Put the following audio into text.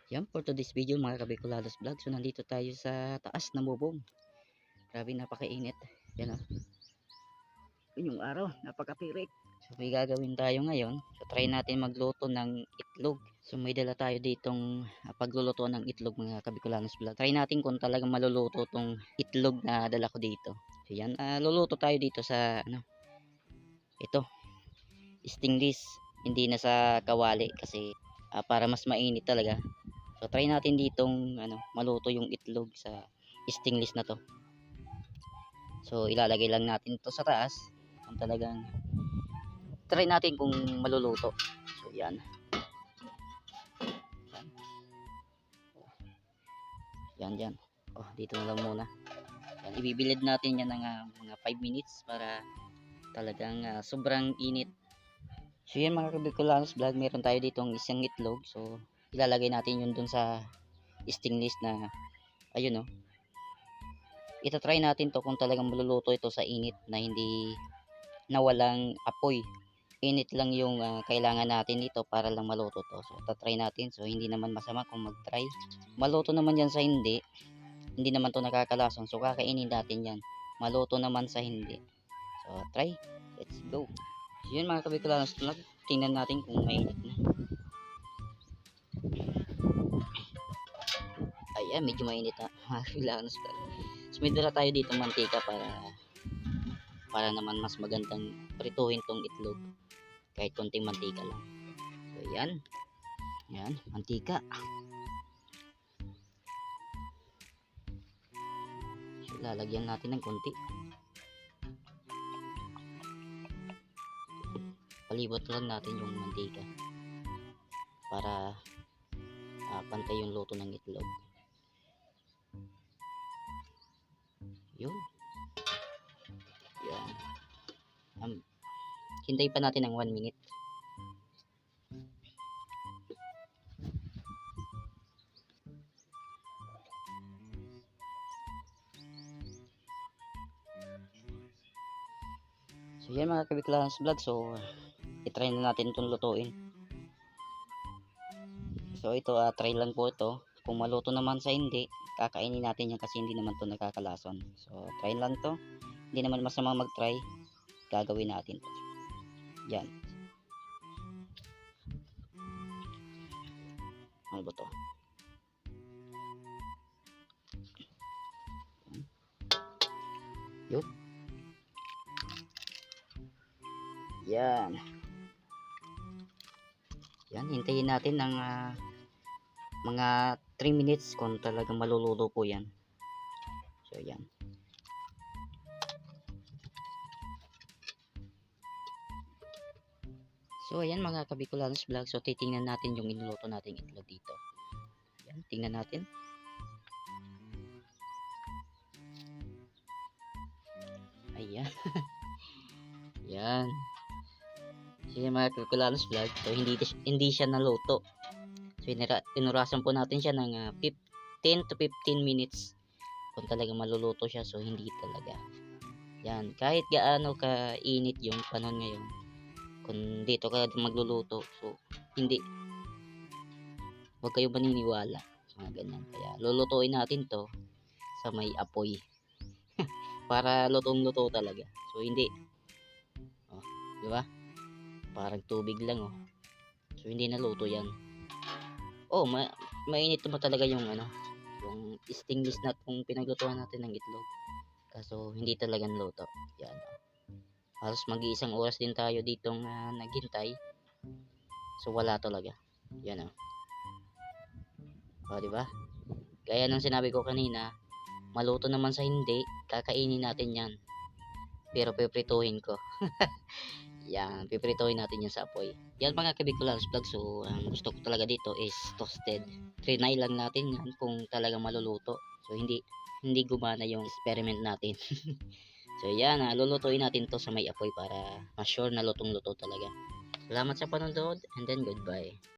Yan for today's video mga kabikulados vlog. So nandito tayo sa taas ng bubong. Grabe napakainit. Yan o. Yun yung araw. Napakapirik. So may gagawin tayo ngayon. So try natin magluto ng itlog. So may dala tayo ditong pagluluto ng itlog mga kabikulados vlog. Try natin kung talagang maluluto tong itlog na dala ko dito. So yan. Luluto tayo dito sa ito. Stainless. Hindi na sa kawali kasi para mas mainit talaga. So try natin ditong maluto yung itlog sa stainless na to. So ilalagay lang natin to sa taas. Kung talagang try natin kung maluluto. So yan. Yan. Oh, dito na lang muna. Yan, ibibilid natin yan ng mga 5 minutes para talagang sobrang init. So yan mga kabikulanos vlog, meron tayo ditong isang itlog. So ilalagay natin yun dun sa stainless na ayun oh. Itatry natin to kung talagang maluluto ito sa init na hindi na walang apoy. Init lang yung kailangan natin dito para lang maluto to. So itatry natin. So hindi naman masama kung mag-try. Maluto naman yan sa hindi. Hindi naman to nakakalason. So kakainin natin yan. Maluto naman sa hindi. So try. Let's go. So yun mga kabikulanos vlog. Tingnan natin kung mainit na. Ayan, medyo mainit na mga kabikulanos vlog. So may dala tayo dito mantika para naman mas magandang prituhin tong itlog kahit konting mantika lang. So yan mantika. So lalagyan natin ng konti, palibot lang natin yung mantika para pantay yung luto ng itlog. Yun. Yan. Hintay pa natin ng 1 minute. So yan mga kabikulanos vlog. So i-try na natin itong lutuin. So ito try lang po ito. Kung maluto naman sa hindi, kakainin natin yan kasi hindi naman to nakakalason. So try lang to. Hindi naman masama mag-try. Gagawin natin to. Yan. Ano ba to? Yun. Yan. Yan, hintayin natin ng mga 3 minutes kung talagang maluluto po yan. So yan. So ayan mga kabikulanos vlog. So titingnan natin yung inuluto nating itlog dito. Yan, tingnan natin. Ayan. Yan. So yan mga kabikulanos vlog. So hindi siya naluto. So inurasan po natin siya ng 10 to 15 minutes kung talagang maluluto siya. So hindi talaga. Yan, kahit gaano ka init yung panahon ngayon, kung dito ka magluluto, so hindi, huwag kayo maniniwala sa mga ganyan. Kaya lulutuin natin to sa may apoy para lutong luto talaga. So hindi, oh, di ba, parang tubig lang oh. So hindi naluto yan. Oh, mainit ba talaga yung yung stainless na tong pinaglutuan natin ng itlog, kaso hindi talaga naluto. Yan, halos mag-iisang oras din tayo ditong naghintay. So wala talaga. Yan oh, di ba? Gaya ng sinabi ko kanina, maluto naman sa hindi, kakainin natin 'yan. Pero piprituhin ko. Yan, piprituhin natin 'yan sa apoy. Yan mga kabikulanos vlog. So ang gusto ko talaga dito is toasted. Trinay lang natin 'yan kung talagang maluluto. So hindi gumana yung experiment natin. So yan, lulutuin natin to sa may apoy para ma-sure na lutong-luto talaga. Salamat sa panonood and then goodbye.